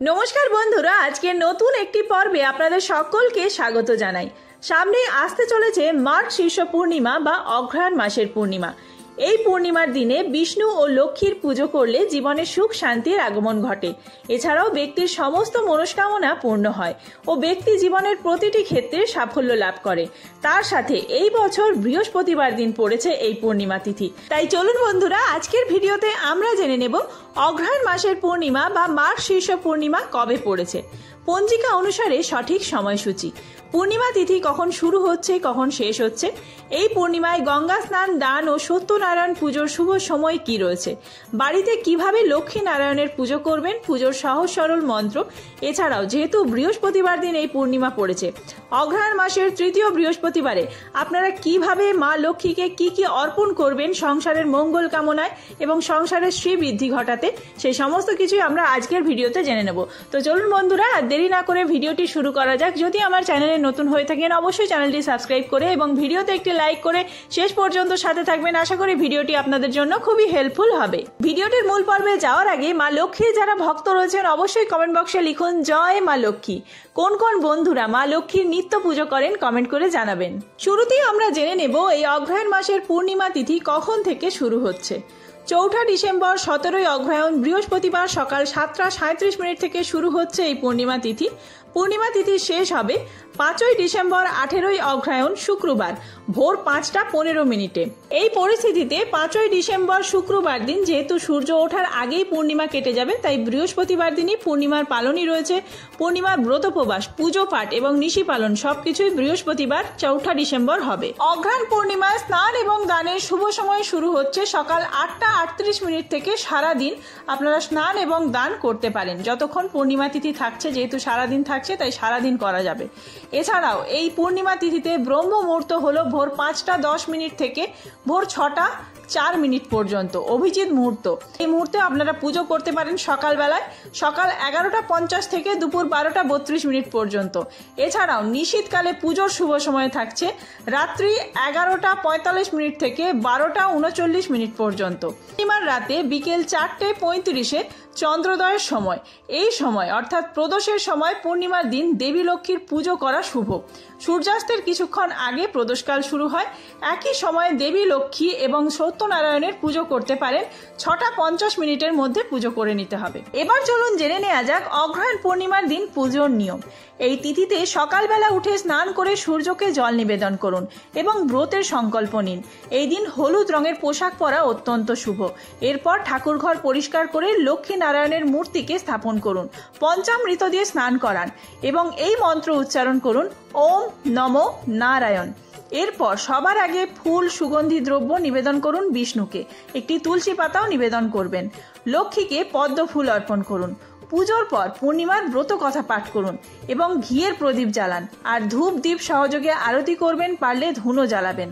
নমস্কার বন্ধুরা, আজকে নতুন একটি পর্বে আপনাদের সকলকে স্বাগত জানাই। সামনে আসতে চলেছে মাঘ শীর্ষ পূর্ণিমা বা অগ্রহায়ণ মাসের পূর্ণিমা। এই পূর্ণিমার দিনে বিষ্ণু ও লক্ষ্মীর পুজো করলে জীবনে সুখ শান্তির আগমন ঘটে। এছাড়াও ব্যক্তির সমস্ত মনস্কামনা পূর্ণ হয় ও ব্যক্তি জীবনের প্রতিটি ক্ষেত্রে সাফল্য লাভ করে। তার সাথে এই বছর বৃহস্পতিবার দিন পড়েছে এই পূর্ণিমা তিথি। তাই চলুন বন্ধুরা, আজকের ভিডিওতে আমরা জেনে নেব অগ্রহায়ণ মাসের পূর্ণিমা বা মাঘ শীর্ষ পূর্ণিমা কবে পড়েছে। পঞ্জিকা অনুসারে সঠিক সময়সূচি, পূর্ণিমা তিথি কখন শুরু হচ্ছে কখন শেষ হচ্ছে, এই পূর্ণিমায় গঙ্গা স্নান, দান ও সত্যনারায়ণ পুজোর শুভ সময় কি রয়েছে, বাড়িতে কিভাবে লক্ষ্মী নারায়ণের পুজো করবেন, পুজোর সহজ সরল মন্ত্র। এছাড়াও যেহেতু বৃহস্পতিবার দিন এই পূর্ণিমা পড়েছে, অগ্রহায়ণ মাসের তৃতীয় বৃহস্পতিবারে আপনারা কিভাবে মা লক্ষ্মীকে কি কি অর্পণ করবেন সংসারের মঙ্গল কামনায় এবং সংসারের শ্রীবৃদ্ধি ঘটাতে, সেই সমস্ত কিছুই আমরা আজকের ভিডিওতে জেনে নেব। তো চলুন বন্ধুরা, আর দেরি না করে ভিডিওটি শুরু করা যাক। যদি আমার চ্যানেলে নতুন হয়ে থাকেন অবশ্যই চ্যানেলটি সাবস্ক্রাইব করে এবং ভিডিওতে একটি লাইক করে শেষ পর্যন্ত সাথে থাকবেন। আশা করি ভিডিওটি আপনাদের জন্য খুবই হেল্পফুল হবে। ভিডিওটির মূল পর্বে যাওয়ার আগে মা লক্ষ্মীর যারা ভক্ত রয়েছেন অবশ্যই কমেন্ট বক্সে লিখুন জয় মা লক্ষ্মী। কোন কোন বন্ধুরা মা লক্ষ্মীর নিত্য পুজো করেন কমেন্ট করে জানাবেন। শুরুতেই আমরা জেনে নেব এই অগ্রহায়ণ মাসের পূর্ণিমা তিথি কখন থেকে শুরু হচ্ছে। 4 ডিসেম্বর 17 অগ্রহায়ণ বৃহস্পতিবার সকাল 7:37 থেকে শুরু হচ্ছে এই পূর্ণিমা তিথি। পূর্ণিমা তিথি শেষ হবে 5 ডিসেম্বর 18 অগ্রহায়ণ শুক্রবার ভোর 5:15। এই পরিস্থিতিতে 5 ডিসেম্বর শুক্রবার দিন যেহেতু সূর্য ওঠার আগেই পূর্ণিমা কেটে যাবে, তাই বৃহস্পতিবার দিনই পূর্ণিমার পালনই রয়েছে। পূর্ণিমার ব্রতোপবাস, পুজো পাঠ এবং নিশি পালন সবকিছুই বৃহস্পতিবার 4 ডিসেম্বর হবে। অগ্রহায়ণ পূর্ণিমায় স্নান এবং দানের শুভ সময় শুরু হচ্ছে সকাল 8:38 থেকে। সারাদিন আপনারা স্নান এবং দান করতে পারেন যতক্ষণ পূর্ণিমা তিথি থাকছে, যেহেতু সারাদিন থাকছে তাই সারাদিন করা যাবে। এছাড়াও এই পূর্ণিমা তিথিতে ব্রহ্ম মুহূর্ত হলো ভোর 5:10 থেকে ভোর 6:04 পর্যন্ত অভিজিৎ মুহূর্ত। এই মুহূর্তে আপনারা পুজো করতে পারেন সকালবেলায় সকাল 11:50 থেকে দুপুর 12:32 পর্যন্ত। এছাড়াও নিশীথকালে পুজোর শুভ সময় থাকছে রাত্রি 11:45 থেকে 12:39 পর্যন্ত। পূর্ণিমার রাতে বিকেল 4:35 চন্দ্রোদয়ের সময়, এই সময় অর্থাৎ প্রদোষের সময় পূর্ণিমার দিন দেবী লক্ষ্মীর পুজো করা শুভ। সূর্যাস্তের কিছুক্ষণ আগে প্রদোষকাল শুরু হয়। একই সময়ে দেবী লক্ষ্মী এবং সত্যনারায়ণের পুজো করতে পারেন। 6:50 মধ্যে পুজো করে নিতে হবে। এবার চলুন জেনে নেওয়া যাক অগ্রহায়ণ পূর্ণিমার দিন পুজোর নিয়ম। এই তিথিতে সকালবেলা উঠে স্নান করে সূর্যকে জল নিবেদন করুন এবং ব্রতের সংকল্প নিন। এই দিন হলুদ রঙের পোশাক পরা অত্যন্ত শুভ। এরপর ঠাকুরঘর পরিষ্কার করে লক্ষ্মী নারায়ণের মূর্তিকে স্থাপন করুন, পঞ্চামৃত দিয়ে স্নান করান এবং এই মন্ত্র উচ্চারণ করুন, ওম নমো নারায়ণ। এরপর সবার আগে ফুল, সুগন্ধি দ্রব্য নিবেদন করুন বিষ্ণুকে। একটি তুলসী পাতাও নিবেদন করবেন। লক্ষ্মীকে পদ্ম ফুল অর্পণ করুন। পুজোর পর পূর্ণিমার ব্রত কথা পাঠ করুন এবং ঘিয়ের প্রদীপ জ্বালান আর ধূপ দ্বীপ সহযোগে আরতি করবেন, পারলে ধুনো জ্বালাবেন।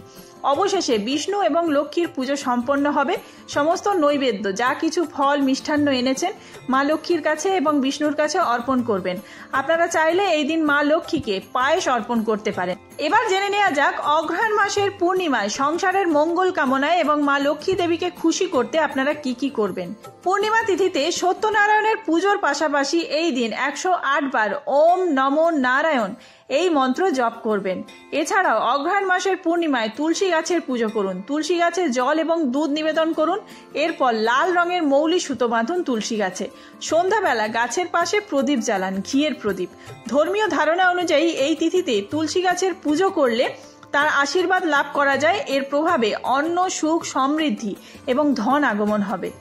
অবশেষে বিষ্ণু এবং লক্ষ্মীর পুজো সম্পন্ন হবে। সমস্ত নৈবেদ্য যা কিছু ফল মিষ্টান্ন এনেছেন মা লক্ষ্মীর কাছে এবং বিষ্ণুর কাছে অর্পণ করবেন। আপনারা চাইলে এই দিন মা লক্ষ্মীকে পায়েস অর্পণ করতে পারেন। এবার জেনে নেওয়া যাক অগ্রহায়ণ মাসের পূর্ণিমায় সংসারের মঙ্গল কামনায় এবং মা লক্ষ্মী দেবীকে খুশি করতে আপনারা কি কি করবেন। পূর্ণিমা তিথিতে সত্যনারায়ণের পুজোর পাশাপাশি এই দিন 108 বার ওম নমো নারায়ণ এই মন্ত্র জপ করবেন। এছাড়াও অগ্রহায়ণ মাসের পূর্ণিমায় তুলসী গাছের পুজো করুন। তুলসী গাছে জল এবং দুধ নিবেদন করুন। এরপর লাল রঙের মৌলি সুতো বাঁধুন তুলসী গাছে। সন্ধ্যাবেলা গাছের পাশে প্রদীপ জ্বালান, ঘিয়ের প্রদীপ। ধর্মীয় ধারণা অনুযায়ী এই তিথিতে তুলসী গাছের পুজো করলে তার আশীর্বাদ লাভ করা যায়। এর প্রভাবে অন্ন, সুখ, সমৃদ্ধি এবং ধন আগমন হবে।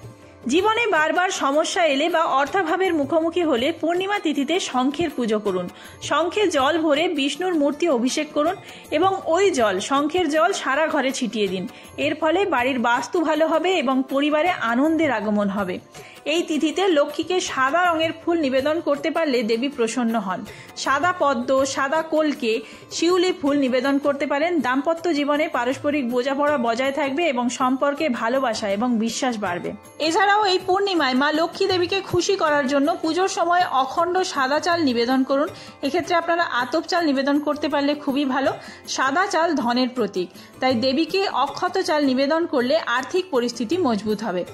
জীবনে বারবার সমস্যা এলে বা অর্থাভাবের মুখোমুখি হলে পূর্ণিমা তিথিতে শঙ্খের পুজো করুন। শঙ্খে জল ভরে বিষ্ণুর মূর্তি অভিষেক করুন এবং ওই জল, শঙ্খের জল সারা ঘরে ছিটিয়ে দিন। এর ফলে বাড়ির বাস্তু ভালো হবে এবং পরিবারে আনন্দের আগমন হবে। এই তিথিতে লক্ষ্মীকে সাদা রঙের ফুল নিবেদন করতে পারলে দেবী প্রসন্ন হন। সাদা পদ্ম, সাদা কলকে, শিউলি ফুল নিবেদন করতে পারেন। দাম্পত্য জীবনে পারস্পরিক বোঝাপড়া বজায় থাকবে এবং সম্পর্কে ভালোবাসা এবং বিশ্বাস বাড়বে। এছাড়াও এই পূর্ণিমায় মা লক্ষ্মী দেবীকে খুশি করার জন্য পুজোর সময় অখণ্ড সাদা চাল নিবেদন করুন। এক্ষেত্রে আপনারা আতপ চাল নিবেদন করতে পারলে খুবই ভালো। সাদা চাল ধনের প্রতীক, তাই দেবীকে অক্ষত চাল নিবেদন করলে আর্থিক পরিস্থিতি মজবুত হবে।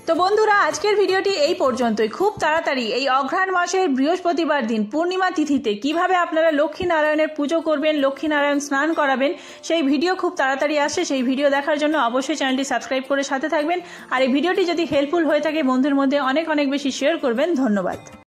তো বন্ধুরা, আজকের ভিডিওটি এই পর্যন্তই। খুব তাড়াতাড়ি এই অঘ্রাণ মাসের বৃহস্পতিবার দিন পূর্ণিমা তিথিতে কিভাবে আপনারা লক্ষ্মী নারায়ণের পুজো করবেন, লক্ষ্মী নারায়ণ স্নান করাবেন, সেই ভিডিও খুব তাড়াতাড়ি আসছে। সেই ভিডিও দেখার জন্য অবশ্যই চ্যানেলটি সাবস্ক্রাইব করে সাথে থাকবেন। আর এই ভিডিওটি যদি হেল্পফুল হয়ে থাকে বন্ধুদের মধ্যে অনেক বেশি শেয়ার করবেন। ধন্যবাদ।